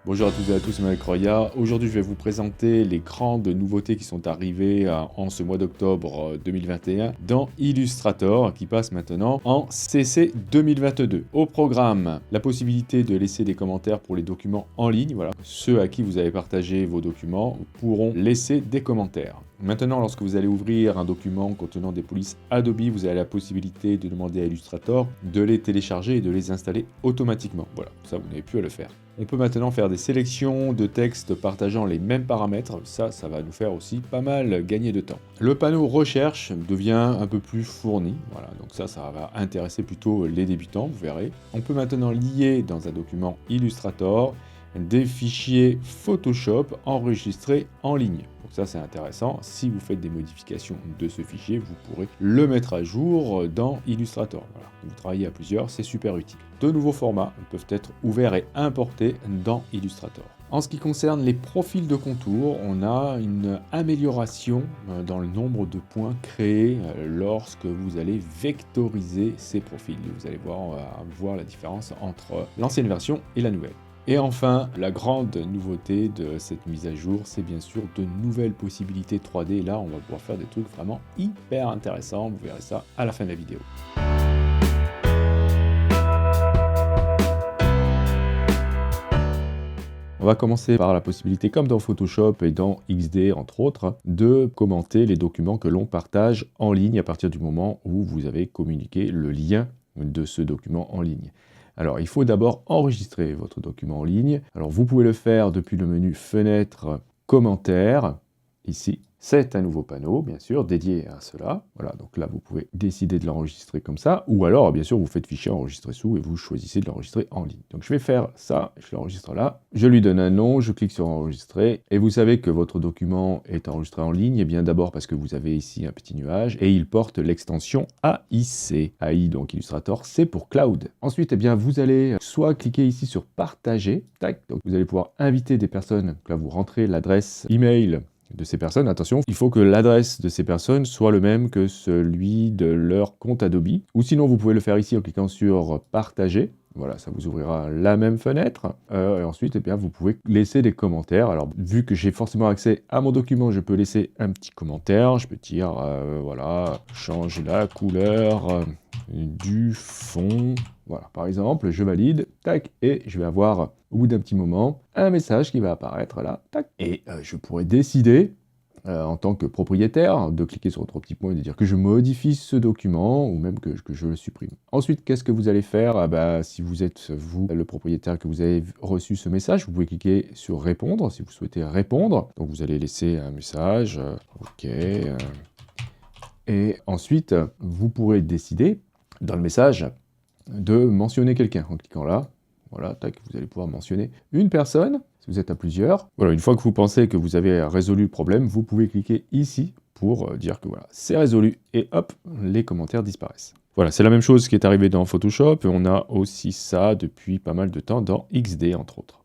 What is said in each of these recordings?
Bonjour à toutes et à tous, c'est Malik Roya. Aujourd'hui, je vais vous présenter les grandes nouveautés qui sont arrivées en ce mois d'octobre 2021 dans Illustrator, qui passe maintenant en CC 2022. Au programme, la possibilité de laisser des commentaires pour les documents en ligne. Voilà, ceux à qui vous avez partagé vos documents pourront laisser des commentaires. Maintenant, lorsque vous allez ouvrir un document contenant des polices Adobe, vous avez la possibilité de demander à Illustrator de les télécharger et de les installer automatiquement. Voilà, ça vous n'avez plus à le faire. On peut maintenant faire des sélections de textes partageant les mêmes paramètres, ça va nous faire aussi pas mal gagner de temps. Le panneau recherche devient un peu plus fourni, voilà, donc ça va intéresser plutôt les débutants, vous verrez. On peut maintenant lier dans un document Illustrator des fichiers Photoshop enregistrés en ligne. Donc ça c'est intéressant, si vous faites des modifications de ce fichier, vous pourrez le mettre à jour dans Illustrator. Voilà. Vous travaillez à plusieurs, c'est super utile. De nouveaux formats peuvent être ouverts et importés dans Illustrator. En ce qui concerne les profils de contour, on a une amélioration dans le nombre de points créés lorsque vous allez vectoriser ces profils. Vous allez voir la différence entre l'ancienne version et la nouvelle. Et enfin, la grande nouveauté de cette mise à jour, c'est bien sûr de nouvelles possibilités 3D. Là, on va pouvoir faire des trucs vraiment hyper intéressants. Vous verrez ça à la fin de la vidéo. On va commencer par la possibilité, comme dans Photoshop et dans XD entre autres, de commenter les documents que l'on partage en ligne à partir du moment où vous avez communiqué le lien de ce document en ligne. Alors, il faut d'abord enregistrer votre document en ligne. Alors, vous pouvez le faire depuis le menu Fenêtre, Commentaires, ici. C'est un nouveau panneau, bien sûr, dédié à cela. Voilà, donc là, vous pouvez décider de l'enregistrer comme ça. Ou alors, bien sûr, vous faites fichier enregistrer sous et vous choisissez de l'enregistrer en ligne. Donc, je vais faire ça, je l'enregistre là. Je lui donne un nom, je clique sur enregistrer. Et vous savez que votre document est enregistré en ligne. Et bien d'abord parce que vous avez ici un petit nuage. Et il porte l'extension AIC. AI, donc Illustrator, c'est pour Cloud. Ensuite, eh bien, vous allez soit cliquer ici sur Partager. Tac, donc vous allez pouvoir inviter des personnes. Donc là, vous rentrez l'adresse email de ces personnes. Attention, il faut que l'adresse de ces personnes soit le même que celui de leur compte Adobe. Ou sinon, vous pouvez le faire ici en cliquant sur Partager. Voilà, ça vous ouvrira la même fenêtre. Et ensuite, eh bien, vous pouvez laisser des commentaires. Alors, vu que j'ai forcément accès à mon document, je peux laisser un petit commentaire. Je peux dire, voilà, change la couleur du fond. Voilà, par exemple, je valide, tac, et je vais avoir, au bout d'un petit moment, un message qui va apparaître là, tac, et je pourrais décider, en tant que propriétaire, de cliquer sur votre petit point et de dire que je modifie ce document, ou même que je le supprime. Ensuite, qu'est-ce que vous allez faire? Si vous êtes, vous, le propriétaire, que vous avez reçu ce message, vous pouvez cliquer sur répondre, si vous souhaitez répondre. Donc vous allez laisser un message, ok, et ensuite, vous pourrez décider, dans le message, de mentionner quelqu'un en cliquant là. Voilà, tac, vous allez pouvoir mentionner une personne, si vous êtes à plusieurs. Voilà, une fois que vous pensez que vous avez résolu le problème, vous pouvez cliquer ici pour dire que voilà, c'est résolu, et hop, les commentaires disparaissent. Voilà, c'est la même chose qui est arrivé dans Photoshop, et on a aussi ça depuis pas mal de temps dans XD, entre autres.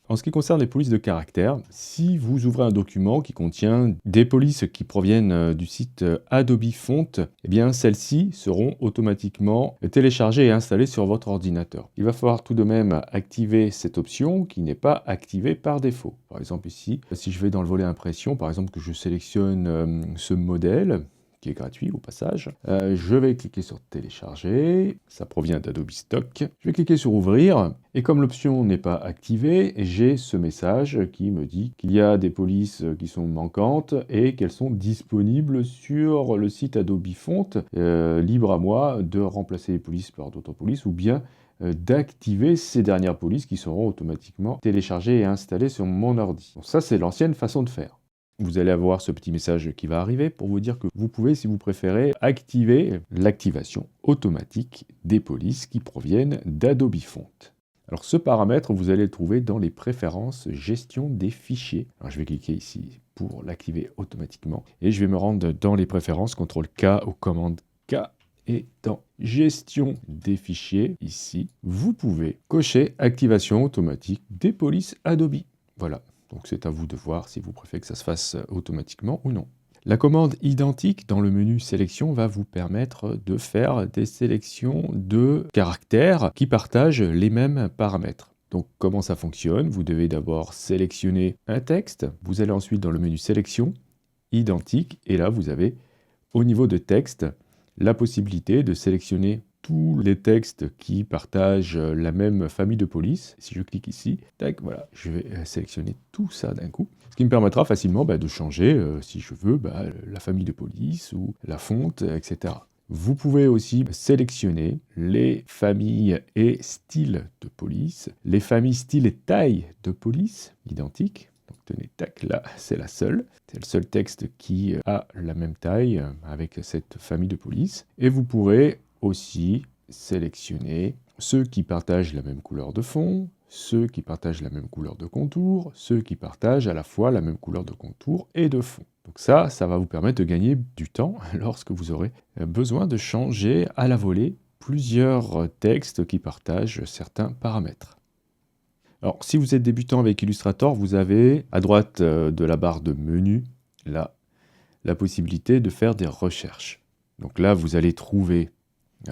En ce qui concerne les polices de caractère, si vous ouvrez un document qui contient des polices qui proviennent du site Adobe Font, eh bien celles-ci seront automatiquement téléchargées et installées sur votre ordinateur. Il va falloir tout de même activer cette option qui n'est pas activée par défaut. Par exemple ici, si je vais dans le volet impression, par exemple que je sélectionne ce modèle, qui est gratuit au passage. Je vais cliquer sur télécharger, ça provient d'Adobe Stock. Je vais cliquer sur ouvrir, et comme l'option n'est pas activée, j'ai ce message qui me dit qu'il y a des polices qui sont manquantes et qu'elles sont disponibles sur le site Adobe Font. Libre à moi de remplacer les polices par d'autres polices ou bien d'activer ces dernières polices qui seront automatiquement téléchargées et installées sur mon ordi. Donc ça, c'est l'ancienne façon de faire. Vous allez avoir ce petit message qui va arriver pour vous dire que vous pouvez, si vous préférez, activer l'activation automatique des polices qui proviennent d'Adobe Font. Alors ce paramètre, vous allez le trouver dans les préférences gestion des fichiers. Alors je vais cliquer ici pour l'activer automatiquement et je vais me rendre dans les préférences CTRL-K ou commande K. Et dans gestion des fichiers, ici, vous pouvez cocher activation automatique des polices Adobe. Voilà. Donc c'est à vous de voir si vous préférez que ça se fasse automatiquement ou non. La commande identique dans le menu sélection va vous permettre de faire des sélections de caractères qui partagent les mêmes paramètres. Donc comment ça fonctionne? Vous devez d'abord sélectionner un texte, vous allez ensuite dans le menu sélection, identique, et là vous avez au niveau de texte la possibilité de sélectionner tous les textes qui partagent la même famille de police. Si je clique ici, tac, voilà, je vais sélectionner tout ça d'un coup, ce qui me permettra facilement de changer, si je veux, la famille de police ou la fonte, etc. Vous pouvez aussi sélectionner les familles et styles de police, les familles, styles et tailles de police, identiques. Donc tenez, tac, là, c'est la seule. C'est le seul texte qui a la même taille avec cette famille de police. Et vous pourrez aussi sélectionner ceux qui partagent la même couleur de fond, ceux qui partagent la même couleur de contour, ceux qui partagent à la fois la même couleur de contour et de fond. Donc ça va vous permettre de gagner du temps lorsque vous aurez besoin de changer à la volée plusieurs textes qui partagent certains paramètres. Alors, si vous êtes débutant avec Illustrator, vous avez à droite de la barre de menu, là, la possibilité de faire des recherches. Donc là, vous allez trouver,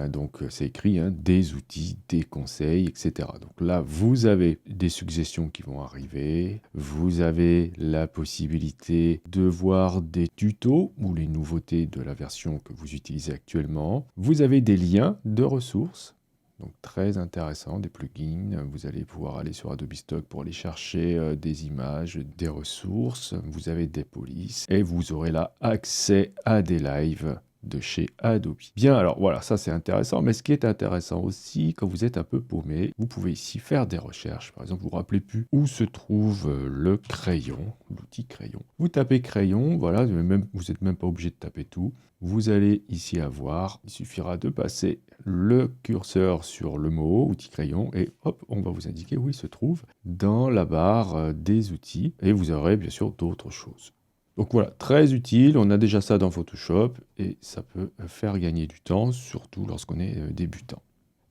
donc c'est écrit, des outils, des conseils, etc. Donc là, vous avez des suggestions qui vont arriver, vous avez la possibilité de voir des tutos ou les nouveautés de la version que vous utilisez actuellement. Vous avez des liens de ressources. Donc très intéressant, des plugins, vous allez pouvoir aller sur Adobe Stock pour aller chercher des images, des ressources, vous avez des polices et vous aurez là accès à des lives de chez Adobe. Bien, alors voilà, ça c'est intéressant, mais ce qui est intéressant aussi, quand vous êtes un peu paumé, vous pouvez ici faire des recherches. Par exemple, vous ne vous rappelez plus où se trouve le crayon, l'outil crayon. Vous tapez crayon, voilà, vous n'êtes même pas obligé de taper tout. Vous allez ici avoir, il suffira de passer le curseur sur le mot outil crayon et hop, on va vous indiquer où il se trouve dans la barre des outils et vous aurez bien sûr d'autres choses. Donc voilà, très utile, on a déjà ça dans Photoshop et ça peut faire gagner du temps, surtout lorsqu'on est débutant.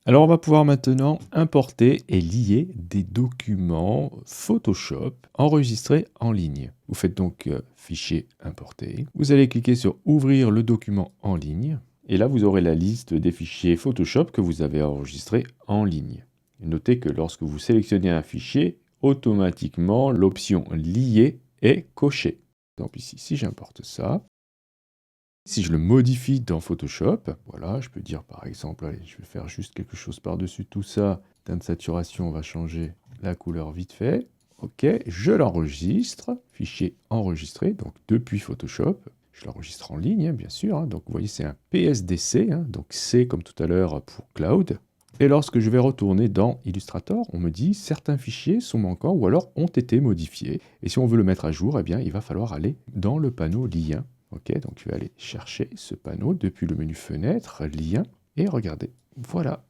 Alors on va pouvoir maintenant importer et lier des documents Photoshop enregistrés en ligne. Vous faites donc fichier importer. Vous allez cliquer sur ouvrir le document en ligne. Et là vous aurez la liste des fichiers Photoshop que vous avez enregistrés en ligne. Et notez que lorsque vous sélectionnez un fichier, automatiquement l'option lier est cochée. Donc ici, si j'importe ça, si je le modifie dans Photoshop, voilà, je peux dire par exemple, allez, je vais faire juste quelque chose par-dessus tout ça, teinte de saturation, on va changer la couleur vite fait. Ok, je l'enregistre, fichier enregistré, donc depuis Photoshop. Je l'enregistre en ligne, bien sûr, donc vous voyez c'est un PSDC, donc C comme tout à l'heure pour Cloud. Et lorsque je vais retourner dans Illustrator, on me dit certains fichiers sont manquants ou alors ont été modifiés. Et si on veut le mettre à jour, eh bien, il va falloir aller dans le panneau lien. Ok, donc je vais aller chercher ce panneau depuis le menu fenêtre, lien, et regardez, voilà.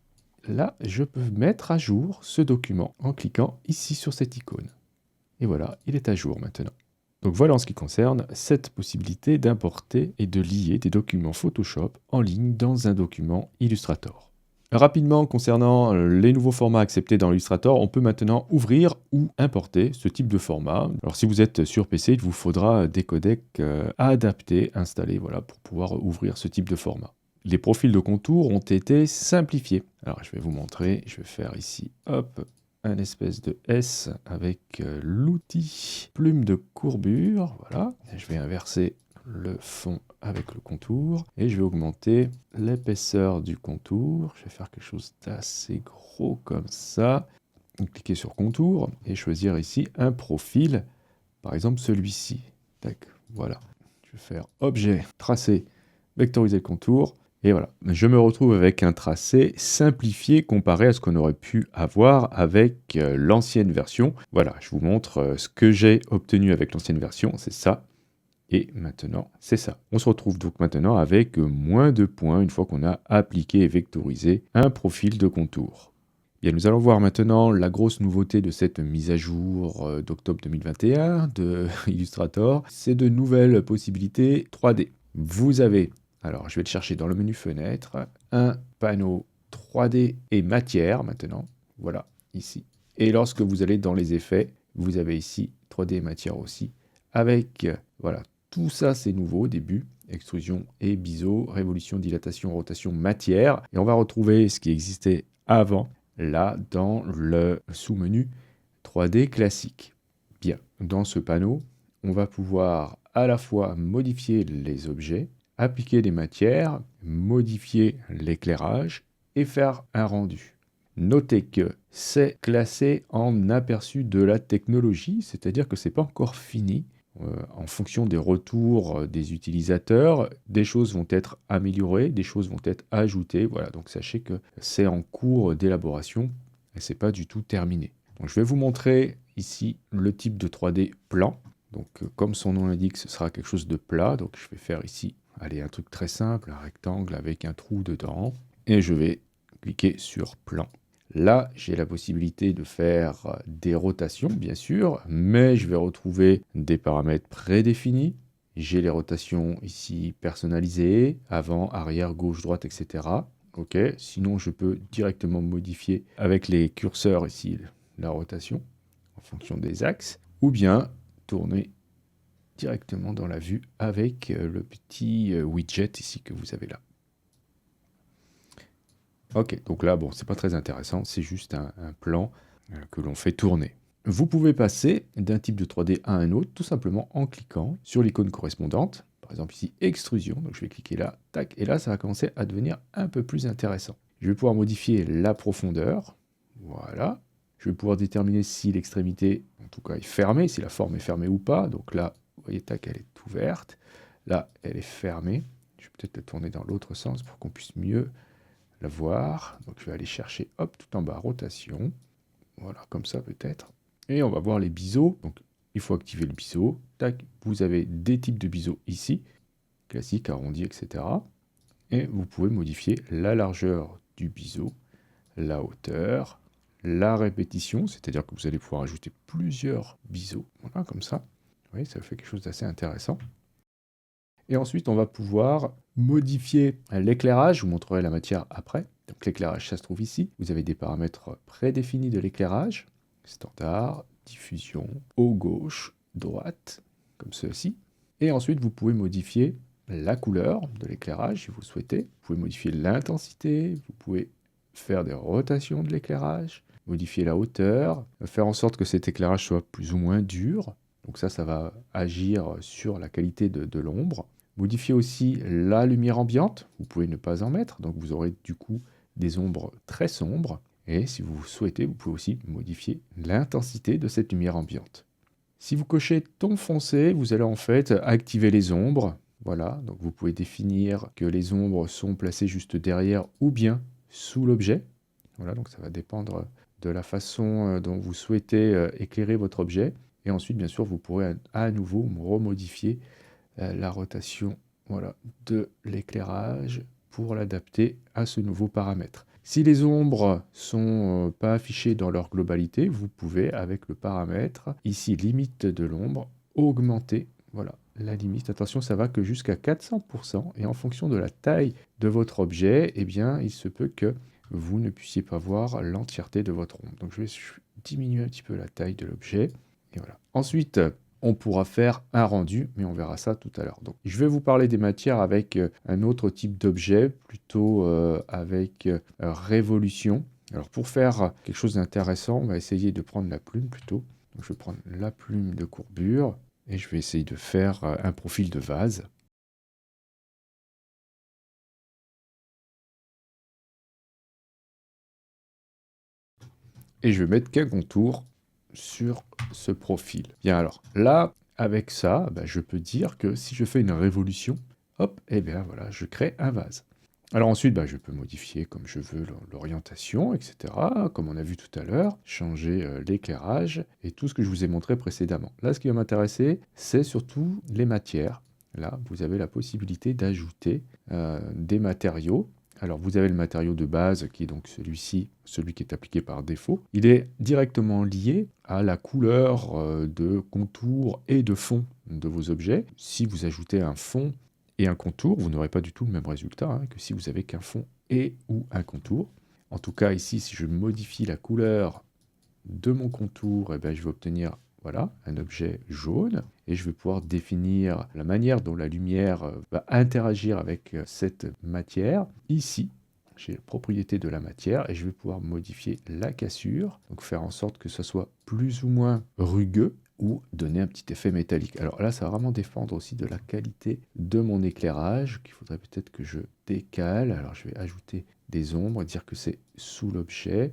Là, je peux mettre à jour ce document en cliquant ici sur cette icône. Et voilà, il est à jour maintenant. Donc voilà en ce qui concerne cette possibilité d'importer et de lier des documents Photoshop en ligne dans un document Illustrator. Rapidement, concernant les nouveaux formats acceptés dans Illustrator, on peut maintenant ouvrir ou importer ce type de format. Alors si vous êtes sur PC, il vous faudra des codecs adaptés, installés, voilà, pour pouvoir ouvrir ce type de format. Les profils de contours ont été simplifiés. Alors je vais vous montrer, je vais faire ici, hop, un espèce de S avec l'outil plume de courbure, voilà. Je vais inverser le fond avec le contour et je vais augmenter l'épaisseur du contour. Je vais faire quelque chose d'assez gros comme ça. Cliquer sur contour et choisir ici un profil, par exemple celui-ci. Tac, voilà. Je vais faire objet, tracer, vectoriser le contour. Et voilà, je me retrouve avec un tracé simplifié comparé à ce qu'on aurait pu avoir avec l'ancienne version. Voilà, je vous montre ce que j'ai obtenu avec l'ancienne version, c'est ça. Et maintenant, c'est ça. On se retrouve donc maintenant avec moins de points une fois qu'on a appliqué et vectorisé un profil de contour. Bien, nous allons voir maintenant la grosse nouveauté de cette mise à jour d'octobre 2021 de Illustrator. C'est de nouvelles possibilités 3D. Vous avez, alors je vais le chercher dans le menu fenêtre, un panneau 3D et matière maintenant. Voilà, ici. Et lorsque vous allez dans les effets, vous avez ici 3D et matière aussi. Avec, voilà, tout ça, c'est nouveau au début. Extrusion et biseau, révolution, dilatation, rotation, matière. Et on va retrouver ce qui existait avant là dans le sous-menu 3D classique. Bien, dans ce panneau, on va pouvoir à la fois modifier les objets, appliquer des matières, modifier l'éclairage et faire un rendu. Notez que c'est classé en aperçu de la technologie, c'est-à-dire que ce n'est pas encore fini. En fonction des retours des utilisateurs, des choses vont être améliorées, des choses vont être ajoutées. Voilà, donc sachez que c'est en cours d'élaboration et ce n'est pas du tout terminé. Donc, je vais vous montrer ici le type de 3D plan. Donc, comme son nom l'indique, ce sera quelque chose de plat. Donc, je vais faire ici, allez, un truc très simple, un rectangle avec un trou dedans. Et je vais cliquer sur plan. Là, j'ai la possibilité de faire des rotations, bien sûr, mais je vais retrouver des paramètres prédéfinis. J'ai les rotations ici personnalisées, avant, arrière, gauche, droite, etc. Ok, sinon je peux directement modifier avec les curseurs ici la rotation en fonction des axes, ou bien tourner directement dans la vue avec le petit widget ici que vous avez là. Ok, donc là, bon, c'est pas très intéressant, c'est juste un plan que l'on fait tourner. Vous pouvez passer d'un type de 3D à un autre, tout simplement en cliquant sur l'icône correspondante. Par exemple ici, extrusion, donc je vais cliquer là, tac, et là, ça va commencer à devenir un peu plus intéressant. Je vais pouvoir modifier la profondeur, voilà. Je vais pouvoir déterminer si l'extrémité, en tout cas, est fermée, si la forme est fermée ou pas. Donc là, vous voyez, tac, elle est ouverte. Là, elle est fermée. Je vais peut-être la tourner dans l'autre sens pour qu'on puisse mieux la voir. Donc je vais aller chercher, hop, tout en bas, rotation. Voilà, comme ça peut-être. Et on va voir les biseaux. Donc il faut activer le biseau. Tac, vous avez des types de biseaux ici, classique, arrondi, etc. Et vous pouvez modifier la largeur du biseau, la hauteur, la répétition, c'est-à-dire que vous allez pouvoir ajouter plusieurs biseaux. Voilà, comme ça. Vous voyez, ça fait quelque chose d'assez intéressant. Et ensuite, on va pouvoir modifier l'éclairage. Je vous montrerai la matière après. Donc l'éclairage, ça se trouve ici. Vous avez des paramètres prédéfinis de l'éclairage. Standard, diffusion, haut gauche, droite, comme ceci. Et ensuite, vous pouvez modifier la couleur de l'éclairage si vous le souhaitez. Vous pouvez modifier l'intensité, vous pouvez faire des rotations de l'éclairage, modifier la hauteur, faire en sorte que cet éclairage soit plus ou moins dur. Donc ça va agir sur la qualité de l'ombre. Modifier aussi la lumière ambiante, vous pouvez ne pas en mettre, donc vous aurez du coup des ombres très sombres. Et si vous souhaitez, vous pouvez aussi modifier l'intensité de cette lumière ambiante. Si vous cochez ton foncé, vous allez en fait activer les ombres. Voilà, donc vous pouvez définir que les ombres sont placées juste derrière ou bien sous l'objet. Voilà, donc ça va dépendre de la façon dont vous souhaitez éclairer votre objet. Et ensuite, bien sûr, vous pourrez à nouveau remodifier la rotation, voilà, de l'éclairage pour l'adapter à ce nouveau paramètre. Si les ombres sont pas affichées dans leur globalité, vous pouvez, avec le paramètre, ici limite de l'ombre, augmenter, voilà, la limite. Attention, ça va que jusqu'à 400%, et en fonction de la taille de votre objet, eh bien, il se peut que vous ne puissiez pas voir l'entièreté de votre ombre. Donc je vais diminuer un petit peu la taille de l'objet, et voilà. Ensuite, on pourra faire un rendu, mais on verra ça tout à l'heure. Donc, je vais vous parler des matières avec un autre type d'objet, plutôt avec révolution. Alors, pour faire quelque chose d'intéressant, on va essayer de prendre la plume plutôt. Donc, je vais prendre la plume de courbure et je vais essayer de faire un profil de vase. Et je vais mettre qu'un contour sur ce profil. Bien alors, là, avec ça, je peux dire que si je fais une révolution, hop, et bien voilà, je crée un vase. Alors ensuite, je peux modifier comme je veux l'orientation, etc., comme on a vu tout à l'heure, changer l'éclairage et tout ce que je vous ai montré précédemment. Là, ce qui va m'intéresser, c'est surtout les matières. Là, vous avez la possibilité d'ajouter des matériaux. Alors, vous avez le matériau de base qui est donc celui-ci, celui qui est appliqué par défaut. Il est directement lié à la couleur de contour et de fond de vos objets. Si vous ajoutez un fond et un contour, vous n'aurez pas du tout le même résultat que si vous avez qu'un fond et ou un contour. En tout cas, ici, si je modifie la couleur de mon contour, je vais obtenir voilà, un objet jaune, et je vais pouvoir définir la manière dont la lumière va interagir avec cette matière ici. j'ai la propriété de la matière et je vais pouvoir modifier la cassure, donc faire en sorte que ce soit plus ou moins rugueux ou donner un petit effet métallique. Alors là, ça va vraiment dépendre aussi de la qualité de mon éclairage, qu'il faudrait peut-être que je décale. Alors je vais ajouter des ombres, dire que c'est sous l'objet.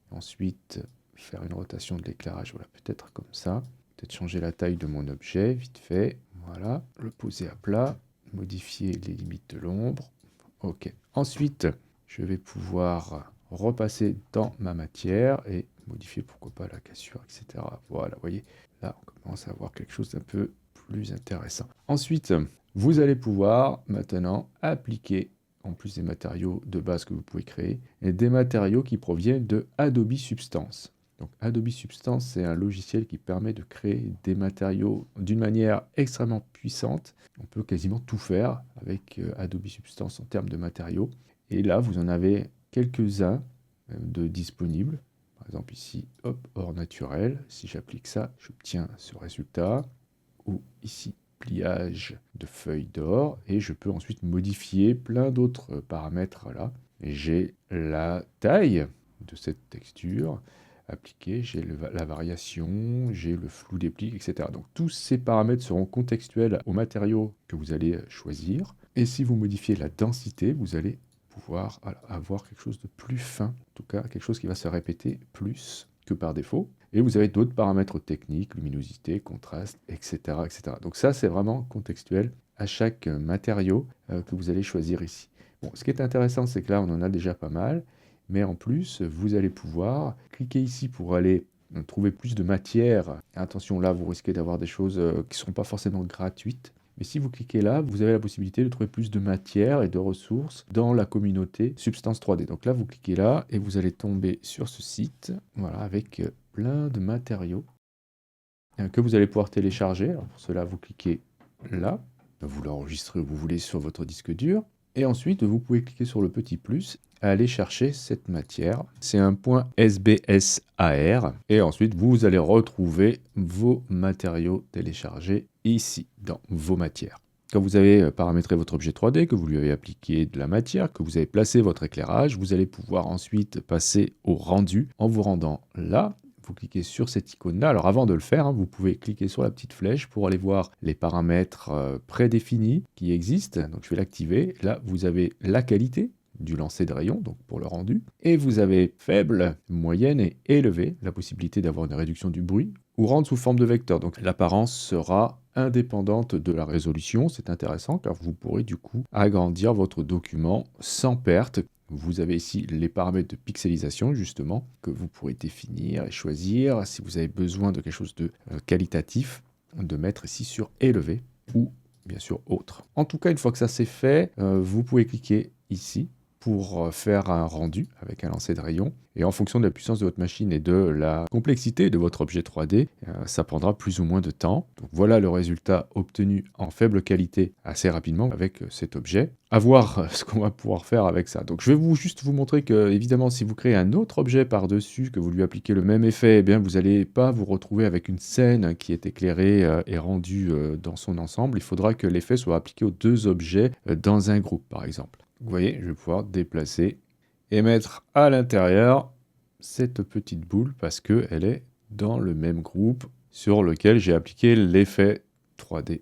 Ensuite, faire une rotation de l'éclairage, voilà, peut-être comme ça. Peut-être changer la taille de mon objet, vite fait. Voilà, le poser à plat, modifier les limites de l'ombre. Ok. Ensuite, je vais pouvoir repasser dans ma matière et modifier, pourquoi pas, la cassure, etc. Voilà, vous voyez, là, on commence à avoir quelque chose d'un peu plus intéressant. Ensuite, vous allez pouvoir maintenant appliquer, en plus des matériaux de base que vous pouvez créer, et des matériaux qui proviennent de Adobe Substance. Donc Adobe Substance, c'est un logiciel qui permet de créer des matériaux d'une manière extrêmement puissante. On peut quasiment tout faire avec Adobe Substance en termes de matériaux. Et là, vous en avez quelques-uns de disponibles. Par exemple ici, hop, or naturel. Si j'applique ça, j'obtiens ce résultat. Ou ici, pliage de feuilles d'or. Et je peux ensuite modifier plein d'autres paramètres là. J'ai la taille de cette texture appliquée, j'ai la variation, j'ai le flou des plis, etc. Donc tous ces paramètres seront contextuels aux matériaux que vous allez choisir. Et si vous modifiez la densité, vous allez pouvoir avoir quelque chose de plus fin, en tout cas quelque chose qui va se répéter plus que par défaut. Et vous avez d'autres paramètres techniques, luminosité, contraste, etc. etc. Donc ça, c'est vraiment contextuel à chaque matériau que vous allez choisir ici. Bon, ce qui est intéressant, c'est que là, on en a déjà pas mal, mais en plus, vous allez pouvoir cliquer ici pour aller trouver plus de matière. Attention, là, vous risquez d'avoir des choses qui ne seront pas forcément gratuites. Mais si vous cliquez là, vous avez la possibilité de trouver plus de matière et de ressources dans la communauté Substance 3D. Donc là, vous cliquez là et vous allez tomber sur ce site, voilà, avec plein de matériaux que vous allez pouvoir télécharger. Alors pour cela, vous cliquez là, vous l'enregistrez où vous voulez sur votre disque dur. Et ensuite, vous pouvez cliquer sur le petit plus et aller chercher cette matière. C'est un point SBSAR. Et ensuite, vous allez retrouver vos matériaux téléchargés ici, dans vos matières. Quand vous avez paramétré votre objet 3D, que vous lui avez appliqué de la matière, que vous avez placé votre éclairage, vous allez pouvoir ensuite passer au rendu en vous rendant là. Vous cliquez sur cette icône-là. Alors avant de le faire, vous pouvez cliquer sur la petite flèche pour aller voir les paramètres prédéfinis qui existent. Donc je vais l'activer. Là, vous avez la qualité du lancer de rayon, donc pour le rendu. Et vous avez faible, moyenne et élevé, la possibilité d'avoir une réduction du bruit ou rendre sous forme de vecteur. Donc l'apparence sera indépendante de la résolution. C'est intéressant car vous pourrez du coup agrandir votre document sans perte. Vous avez ici les paramètres de pixelisation, justement, que vous pourrez définir et choisir. Si vous avez besoin de quelque chose de qualitatif, de mettre ici sur élevé ou bien sûr autre. En tout cas, une fois que ça c'est fait, vous pouvez cliquer ici pour faire un rendu avec un lancer de rayon. Et en fonction de la puissance de votre machine et de la complexité de votre objet 3D, ça prendra plus ou moins de temps. Donc voilà le résultat obtenu en faible qualité assez rapidement avec cet objet. À voir ce qu'on va pouvoir faire avec ça. Donc je vais juste vous montrer que, évidemment, si vous créez un autre objet par-dessus, que vous lui appliquez le même effet, eh bien, vous n'allez pas vous retrouver avec une scène qui est éclairée et rendue dans son ensemble. Il faudra que l'effet soit appliqué aux deux objets dans un groupe, par exemple. Vous voyez, je vais pouvoir déplacer et mettre à l'intérieur cette petite boule parce qu'elle est dans le même groupe sur lequel j'ai appliqué l'effet 3D.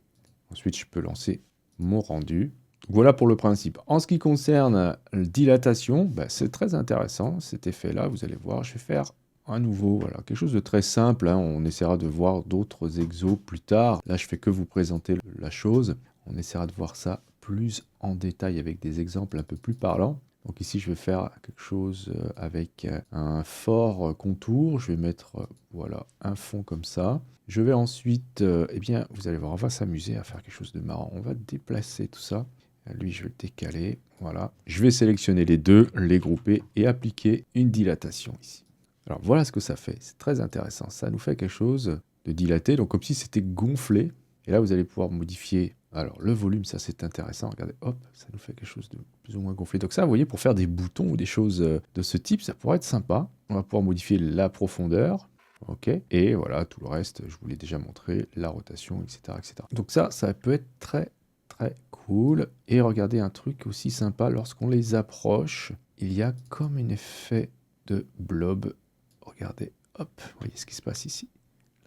Ensuite, je peux lancer mon rendu. Voilà pour le principe. En ce qui concerne la dilatation, c'est très intéressant cet effet-là. Vous allez voir, je vais faire à nouveau quelque chose de très simple. On essaiera de voir d'autres exos plus tard. Là, je fais que vous présenter la chose. On essaiera de voir ça plus en détail avec des exemples un peu plus parlants. Donc ici, je vais faire quelque chose avec un fort contour. Je vais mettre voilà, un fond comme ça. Je vais ensuite, eh bien, vous allez voir, on va s'amuser à faire quelque chose de marrant. On va déplacer tout ça. Lui, je vais le décaler. Voilà. Je vais sélectionner les deux, les grouper et appliquer une dilatation ici. Alors voilà ce que ça fait. C'est très intéressant. Ça nous fait quelque chose de dilaté, donc comme si c'était gonflé. Et là, vous allez pouvoir modifier. Alors, le volume, ça c'est intéressant. Regardez, hop, ça nous fait quelque chose de plus ou moins gonflé. Donc ça, vous voyez, pour faire des boutons ou des choses de ce type, ça pourrait être sympa. On va pouvoir modifier la profondeur. Ok. Et voilà, tout le reste, je vous l'ai déjà montré, la rotation, etc., etc. Donc ça peut être très, très cool. Et regardez un truc aussi sympa lorsqu'on les approche. il y a comme un effet de blob. Regardez, hop, vous voyez ce qui se passe ici.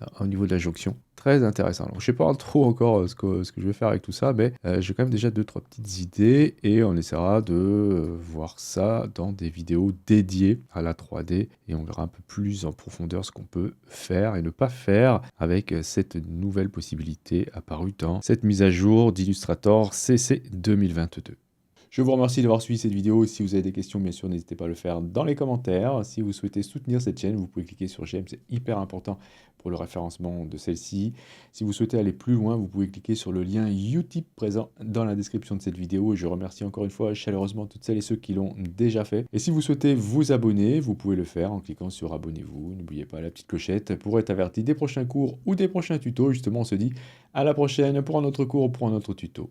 Là, au niveau de la jonction. Très intéressant. Donc, je ne sais pas trop encore ce que je vais faire avec tout ça, mais j'ai quand même déjà 2-3 petites idées et on essaiera de voir ça dans des vidéos dédiées à la 3D et on verra un peu plus en profondeur ce qu'on peut faire et ne pas faire avec cette nouvelle possibilité apparue dans cette mise à jour d'Illustrator CC 2022. Je vous remercie d'avoir suivi cette vidéo. Si vous avez des questions, bien sûr, n'hésitez pas à le faire dans les commentaires. Si vous souhaitez soutenir cette chaîne, vous pouvez cliquer sur j'aime, c'est hyper important pour le référencement de celle-ci. Si vous souhaitez aller plus loin, vous pouvez cliquer sur le lien Utip présent dans la description de cette vidéo. Et je remercie encore une fois chaleureusement toutes celles et ceux qui l'ont déjà fait. Et si vous souhaitez vous abonner, vous pouvez le faire en cliquant sur abonnez-vous. N'oubliez pas la petite clochette pour être averti des prochains cours ou des prochains tutos. Justement, on se dit à la prochaine pour un autre cours ou pour un autre tuto.